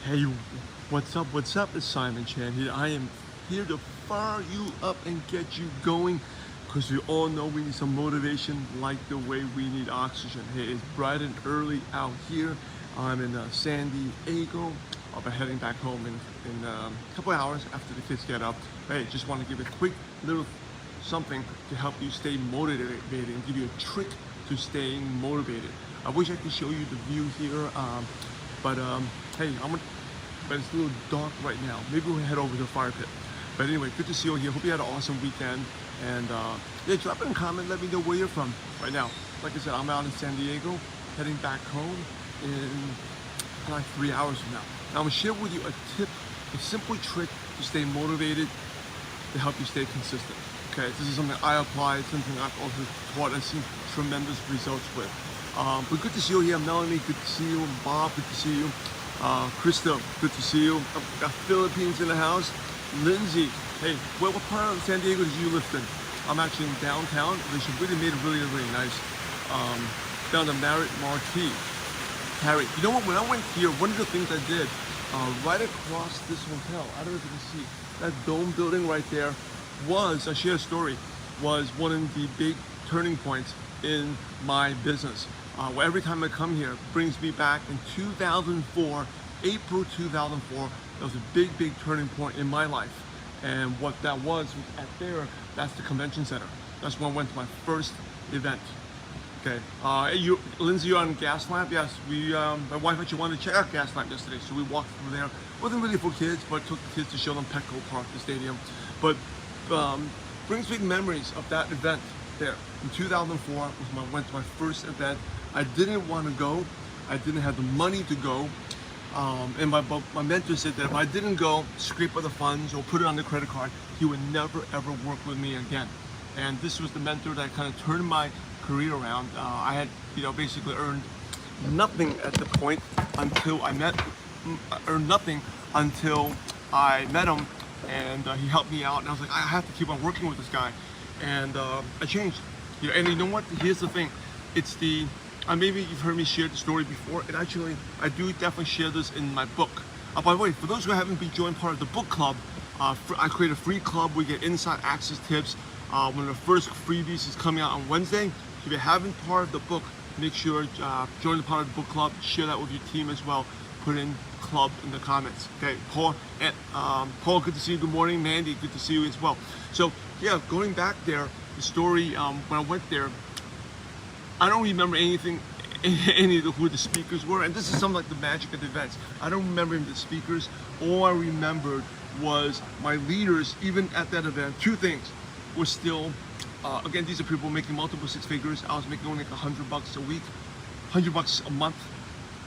Hey, what's up? What's up? It's Simon Chan here. I am here to fire you up and get you going because we all know we need some motivation like the way we need oxygen. Hey, it's bright and early out here. I'm in San Diego. I'll be heading back home in a couple hours after the kids get up. Hey, just want to give a quick little something to help you stay motivated and give you a trick to staying motivated. I wish I could show you the view here, but hey, but it's a little dark right now. Maybe we'll head over to the fire pit. But anyway, good to see you here. Hope you had an awesome weekend. And yeah, drop in a comment, let me know where you're from right now. Like I said, I'm out in San Diego, heading back home in like 3 hours from now. Now I'm gonna share with you a tip, a simple trick to stay motivated, to help you stay consistent. Okay, this is something I apply, it's something I've also taught and seen tremendous results with. But good to see you here, Melanie, good to see you, Bob, good to see you. Krista, good to see you. I've got Philippines in the house. Lindsay, hey, what part of San Diego did you live in? I'm actually in downtown. They should really made it really, really nice. Down the Marriott Marquis. Harry, you know what? When I went here, one of the things I did, right across this hotel, I don't know if you can see, that dome building right there was, I share a story, was one of the big turning points in my business. Well, every time I come here, it brings me back in 2004, April 2004, that was a big, big turning point in my life. And what that was at there, that's the convention center. That's when I went to my first event. Okay, Lindsay, you're on Gaslamp? Yes, my wife actually wanted to check out Gaslamp yesterday, so we walked through there. Wasn't really for kids, but took the kids to show them Petco Park, the stadium. But brings big memories of that event there. In 2004, was when I went to my first event. I didn't want to go. I didn't have the money to go. And my mentor said that if I didn't go, scrape up the funds or put it on the credit card, he would never ever work with me again. And this was the mentor that kind of turned my career around. I had, basically earned nothing at the point until I earned nothing until I met him, and he helped me out. And I was like, I have to keep on working with this guy, and I changed. And you know what? Here's the thing. It's the maybe you've heard me share the story before, and actually I do definitely share this in my book. By the way, for those who haven't been joined part of the book club, I create a free club. We get inside access tips. One of the first freebies is coming out on Wednesday. If you haven't part of the book, make sure join the part of the book club. Share that with your team as well. Put in club in the comments. Okay, Paul, good to see you. Good morning, Mandy. Good to see you as well. So yeah, going back there, the story when I went there, I don't remember anything, any of who the speakers were, and this is some like the magic of the events. I don't remember the speakers. All I remembered was my leaders, even at that event. Two things were still, again, these are people making multiple six figures. I was making only like $100 a week, $100 a month,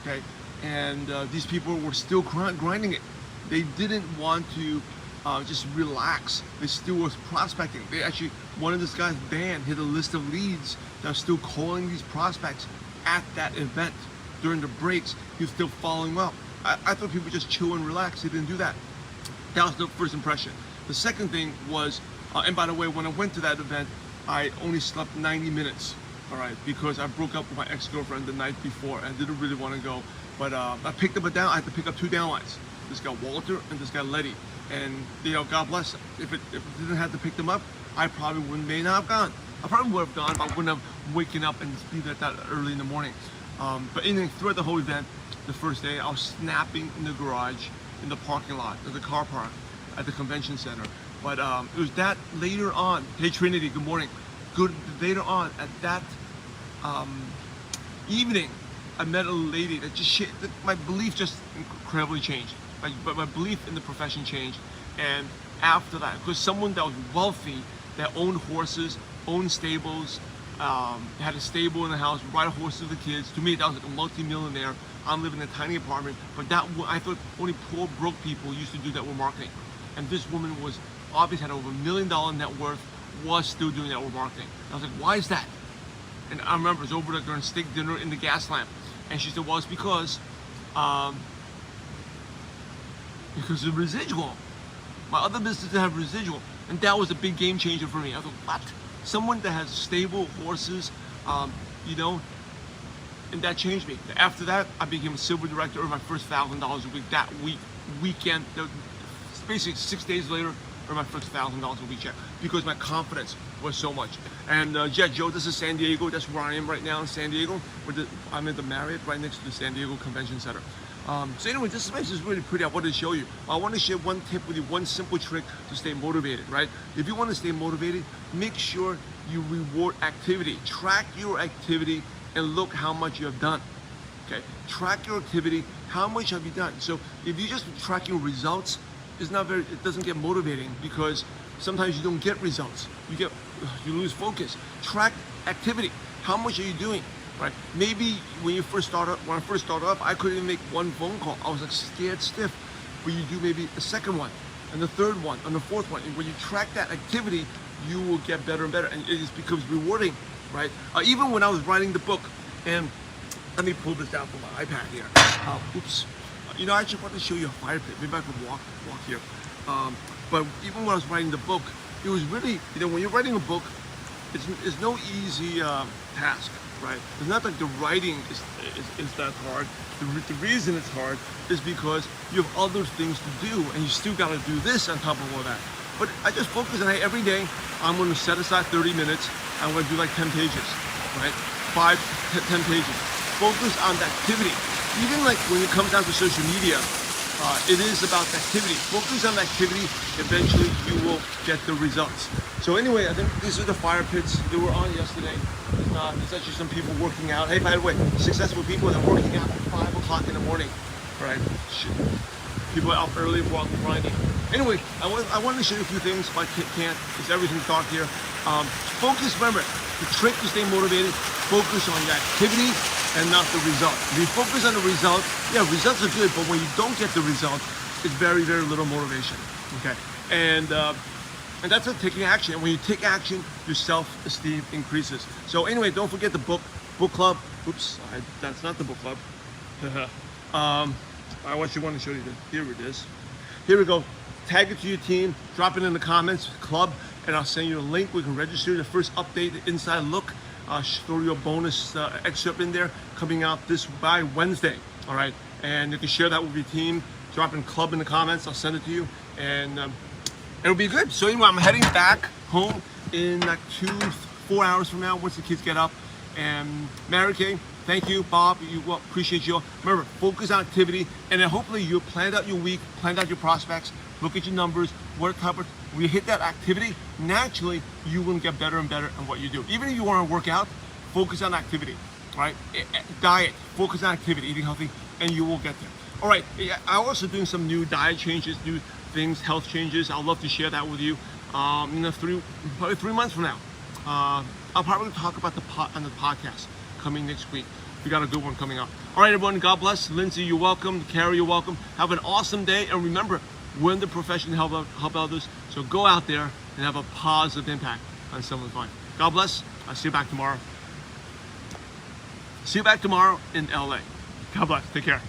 okay? And these people were still grinding it. They didn't want to just relax. They still was prospecting. They actually, one of this guy's band hit a list of leads that are still calling these prospects at that event. During the breaks, he was still following up. I thought people just chill and relax. They didn't do that. That was the first impression. The second thing was, and by the way, when I went to that event, I only slept 90 minutes, all right, because I broke up with my ex-girlfriend the night before and didn't really want to go. But I picked up I had to pick up two downlines. This guy Walter and this guy Letty. And God bless them. If it didn't have to pick them up, I probably may not have gone. I probably would have gone, but I wouldn't have waken up and be there that early in the morning. But anyway, throughout the whole event, the first day, I was snapping in the garage, in the parking lot, at the car park, at the convention center. But it was that later on. Hey Trinity, good morning. Good later on at that evening, I met a lady that my belief just incredibly changed. My belief in the profession changed. And after that, because someone that was wealthy, that owned horses, owned stables, had a stable in the house, ride horses with the kids. To me, that was like a multi-millionaire. I'm living in a tiny apartment, but I thought only poor, broke people used to do that with marketing. And this woman was obviously had over $1 million net worth, was still doing that with marketing. I was like, why is that? And I remember it was over during steak dinner in the Gaslamp, and she said, well, it's because of residual. My other businesses have residual, and that was a big game changer for me. I thought, what? Someone that has stable horses, and that changed me. After that, I became a silver director, earned my first $1,000 a week. That weekend, basically 6 days later, earned my first $1,000 a week check because my confidence was so much. And Joe, this is San Diego. That's where I am right now in San Diego. I'm at the Marriott right next to the San Diego Convention Center. So anyway, this space is really pretty. I wanted to show you. I want to share one tip with you, one simple trick to stay motivated, right? If you want to stay motivated, make sure you reward activity. Track your activity and look how much you have done. Okay, track your activity. How much have you done? So if you just track your results, it doesn't get motivating because sometimes you don't get results. You lose focus. Track activity. How much are you doing? Right? Maybe when I first started up, I couldn't even make one phone call. I was like scared stiff. But you do maybe a second one, and the third one, and the fourth one. And when you track that activity, you will get better and better, and it just becomes rewarding, right? Even when I was writing the book, and let me pull this out from my iPad here. Oops. You know, I actually want to show you a fire pit. Maybe I could walk here. But even when I was writing the book, it was really, when you're writing a book, it's no easy task, right? It's not like the writing is that hard. The reason it's hard is because you have other things to do, and you still got to do this on top of all that. But I just focus on it every day. I'm going to set aside 30 minutes. I'm going to do like 10 pages, right? 10 pages. Focus on the activity. Even like when it comes down to social media, it is about the activity. Focus on the activity. Eventually, you will get the results. So anyway, I think these are the fire pits that were on yesterday. There's actually some people working out. Hey, by the way, successful people that are working out at 5 o'clock in the morning, right? People are up early for grinding. Anyway, I wanted to show you a few things, but I can't, because everything's dark here. Focus, remember, the trick to stay motivated, focus on the activity and not the result. If you focus on the result, yeah, results are good, but when you don't get the result, it's very, very little motivation, okay? And that's what taking action. And when you take action, your self-esteem increases. So anyway, don't forget the book club. Oops, that's not the book club. I want to show you this. Here it is. Here we go. Tag it to your team, drop it in the comments, club, and I'll send you a link where you can register. The first update, the inside look, throw you a bonus excerpt in there coming out by Wednesday. All right, and you can share that with your team. Drop in club in the comments. I'll send it to you, and it'll be good. So anyway, I'm heading back home in like 4 hours from now once the kids get up. And Mary Kay, thank you, Bob. Appreciate you all. Remember, focus on activity, and then hopefully you planned out your week, planned out your prospects, look at your numbers, when you hit that activity, naturally you will get better and better at what you do. Even if you want to work out, focus on activity, right? Diet, focus on activity, eating healthy, and you will get there. All right, I'm also doing some new diet changes, new things, health changes. I'd love to share that with you. Probably 3 months from now. I'll probably talk about on the podcast coming next week. We got a good one coming up. All right, everyone, God bless. Lindsay, you're welcome. Carrie, you're welcome. Have an awesome day. And remember, we're in the profession to help others. So go out there and have a positive impact on someone's life. God bless. I'll see you back tomorrow. See you back tomorrow in LA. God bless. Take care.